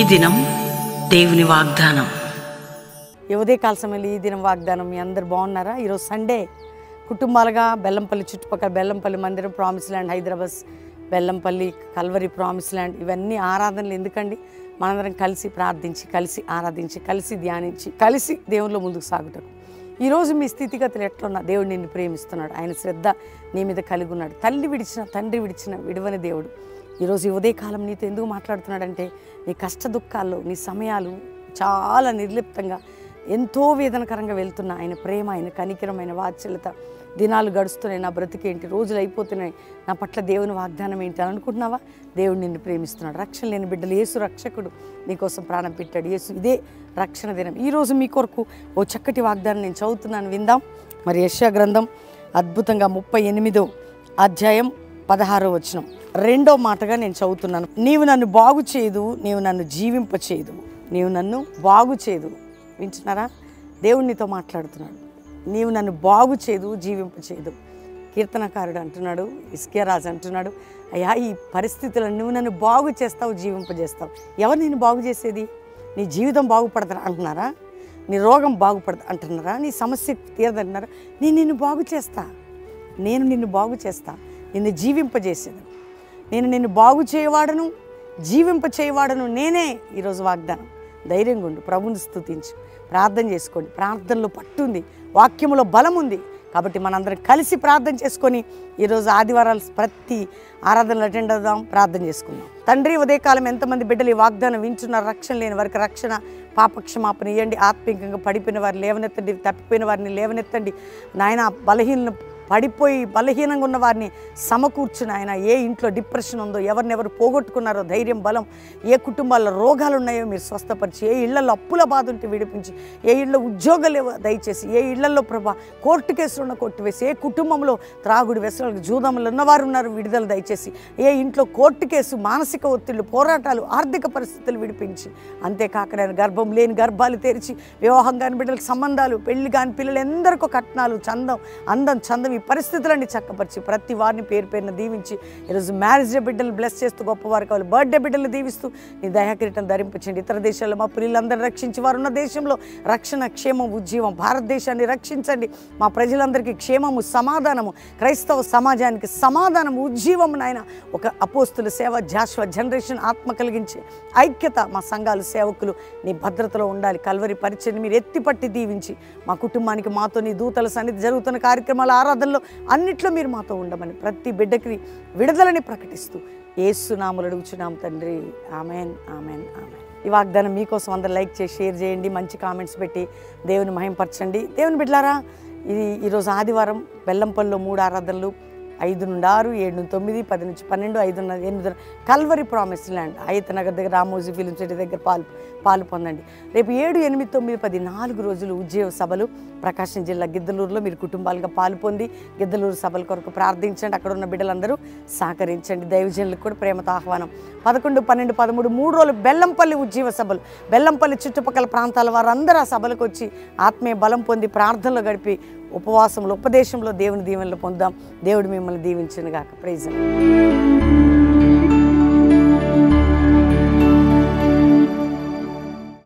దినం దేవుని వాగ్దానం. ఉదయకాల సమయంలో ఈ దినం వాగ్దానం. మీ అందరు బాగున్నారా? ఈరోజు సండే కుటుంబాలుగా బెల్లంపల్లి చుట్టుపక్కల బెల్లంపల్లి మందిరం, promise land Hyderabad, Bellampalli Calvary promise land, ఇవన్నీ ఆరాధనలు ఎందుకండి? మనందరం కలిసి ప్రార్థించి, కలిసి ఆరాధించి, కలిసి ధ్యానించి, కలిసి దేవునిలో ముందుకు సాగుతారు. ఈరోజు మీ స్థితిగతులు ఎట్లున్నా దేవుడు నిన్ను ప్రేమిస్తున్నాడు. ఆయన శ్రద్ధ నీ మీద కలిగి ఉన్నాడు. తల్లి విడిచిన తండ్రి విడిచిన విడవని దేవుడు ఈరోజు ఈ ఉదయకాలం నీతో ఎందుకు మాట్లాడుతున్నాడంటే, నీ కష్ట దుఃఖాల్లో నీ సమయాలు చాలా నిర్లిప్తంగా ఎంతో వేదనకరంగా వెళ్తున్నా ఆయన ప్రేమ, ఆయన కనికరమైన వాత్సల్యత, దినాలు గడుస్తున్నాయి, నా బ్రతికేంటి, రోజులు అయిపోతున్నాయి, నా పట్ల దేవుని వాగ్దానం ఏంటి అని అనుకుంటున్నావా? దేవుడు నిన్ను ప్రేమిస్తున్నాడు. రక్షణ లేని బిడ్డలు, యేసు రక్షకుడు నీకోసం ప్రాణం పెట్టాడు. యేసు ఇదే రక్షణ దినం. ఈరోజు మీ కొరకు ఓ చక్కటి వాగ్దానం నేను చదువుతున్నాను, విందాం. మరి యెషయా గ్రంథం అద్భుతంగా 38వ అధ్యాయం 16వ వచనం, రెండో మాటగా నేను చదువుతున్నాను. నీవు నన్ను బాగు చేయదు, నీవు నన్ను జీవింపచేయదు, నీవు నన్ను బాగు చేయదు. వింటున్నారా? దేవుడు నీతో మాట్లాడుతున్నాడు. నీవు నన్ను బాగు చేయదు, జీవింపచేయదు. కీర్తనకారుడు అంటున్నాడు, ఇస్కియారాజు అంటున్నాడు, అయ్యా ఈ పరిస్థితుల్లో నువ్వు నన్ను బాగు చేస్తావు, జీవింపజేస్తావు. ఎవరు నేను బాగు చేసేది? నీ జీవితం బాగుపడతా అంటున్నారా? నీ రోగం బాగుపడతా అంటున్నారా? నీ సమస్య తీరదంటున్నారా? నేను నిన్ను బాగు చేస్తా, నేను నిన్ను బాగు చేస్తా, నిన్ను జీవింపజేసేది. నేను నిన్ను బాగు చేయవాడను, జీవింపచేయవాడను నేనే. ఈరోజు వాగ్దానం. ధైర్యంగా ఉండు, ప్రభుని స్తుతించు, ప్రార్థన చేసుకోండి. ప్రార్థనలో పట్టుంది, వాక్యములో బలం ఉంది. కాబట్టి మనందరం కలిసి ప్రార్థన చేసుకొని ఈరోజు ఆదివారాలు ప్రతి ఆరాధనలు అటెండ్ అవుదాం, ప్రార్థన చేసుకుందాం. తండ్రి, ఉదయకాలం ఎంతమంది బిడ్డలు ఈ వాగ్దానం వింటున్నారు? రక్షణ లేని వారికి రక్షణ, పాపక్షమాపణ ఇవ్వండి. ఆత్మీయంగా పడిపోయిన వారిని లేవనెత్తండి, తప్పిపోయిన వారిని లేవనెత్తండి. నాయన బలహీన పడిపోయి బలహీనంగా ఉన్న వారిని సమకూర్చుని ఆయన, ఏ ఇంట్లో డిప్రెషన్ ఉందో, ఎవరినెవరు పోగొట్టుకున్నారో ధైర్యం, బలం, ఏ కుటుంబాల్లో రోగాలు ఉన్నాయో మీరు స్వస్థపరిచి, ఏ ఇళ్లలో అప్పుల బాధ ఉంటే విడిపించి, ఏ ఇళ్ళలో ఉద్యోగాలు దయచేసి, ఏ ఇళ్లలో ప్రభా కోర్టు కేసులను కొట్టివేసి, ఏ కుటుంబంలో త్రాగుడు వ్యసనాలకు జూదములు ఉన్నవారు ఉన్నారు విడుదల దయచేసి, ఏ ఇంట్లో కోర్టు కేసు, మానసిక ఒత్తిళ్లు, పోరాటాలు, ఆర్థిక పరిస్థితులు విడిపించి, అంతేకాక నేను గర్భం లేని గర్భాలు తెరిచి, వివాహం కాని బిడ్డలకు సంబంధాలు, పెళ్లి కాని పిల్లలు ఎందరికో కట్నాలు, అందం ఈ పరిస్థితులన్నీ చక్కపరిచి ప్రతి వారిని పేరు పేరున దీవించి, ఈరోజు మ్యారేజ్ డే బిడ్డలు బ్లెస్ చేస్తూ, గొప్పవారు కావాలి బర్త్డే బిడ్డలు దీవిస్తూ నీ దయాకిరీటం ధరింపచేయండి. ఇతర దేశాల్లో మా పిల్లలందరూ రక్షించి, వారు ఉన్న దేశంలో రక్షణ, క్షేమం, ఉజ్జీవం, భారతదేశాన్ని రక్షించండి. మా ప్రజలందరికీ క్షేమము, సమాధానము, క్రైస్తవ సమాజానికి సమాధానము, ఉజ్జీవము నాయన. ఒక అపోస్తుల సేవ, జాషువా జనరేషన్ ఆత్మ కలిగించే ఐక్యత, మా సంఘాలు, సేవకులు నీ భద్రతలో ఉండాలి. కల్వరి పరిచయం మీరు ఎత్తిపట్టి దీవించి, మా కుటుంబానికి మాతో నీ దూతల సన్నిధి జరుగుతున్న కార్యక్రమాల ఆరాధనలో అన్నిట్లో మీరు మాతో ఉండమని ప్రతి బిడ్డకి విడుదలని ప్రకటిస్తూ యేసు నామములో అడుగుచున్నాం తండ్రి. Amen, amen, amen. ఈ వాగ్దానం మీకోసం అందరూ లైక్ చేసి, షేర్ చేయండి, మంచి కామెంట్స్ పెట్టి దేవుని మహింపరచండి. దేవుని బిడ్డలారా, ఈరోజు ఆదివారం బెల్లంపల్లిలో 3 ఆరాధనలు, 5 నుండి 6, 7 నుండి 9, 10 నుంచి 12, 5 నుండి 8 Calvary promise land Hayathnagar దగ్గర, రామోజీ ఫిలిం సిటీ దగ్గర పాలు పొందండి. రేపు 7, 8, 9, 10 4 రోజులు ఉద్యోగ సభలు ప్రకాశం జిల్లా గిద్దలూరులో. మీరు కుటుంబాలుగా పాలు పొంది గిద్దలూరు సభల కొరకు ప్రార్థించండి. అక్కడ ఉన్న బిడ్డలందరూ సహకరించండి. దైవజనులకు కూడా ప్రేమతో ఆహ్వానం. 11, 12, 13 3 రోజులు బెల్లంపల్లి ఉజ్జీవ సభలు. బెల్లంపల్లి చుట్టుపక్కల ప్రాంతాల వారందరూ ఆ సభలకు వచ్చి ఆత్మీయ బలం పొంది ప్రార్థనలో గడిపి ఉపవాసంలో, ఉపదేశంలో దేవుని దీవెనలు పొందాం. దేవుడు మిమ్మల్ని దీవించును గాక. ప్రైజ్.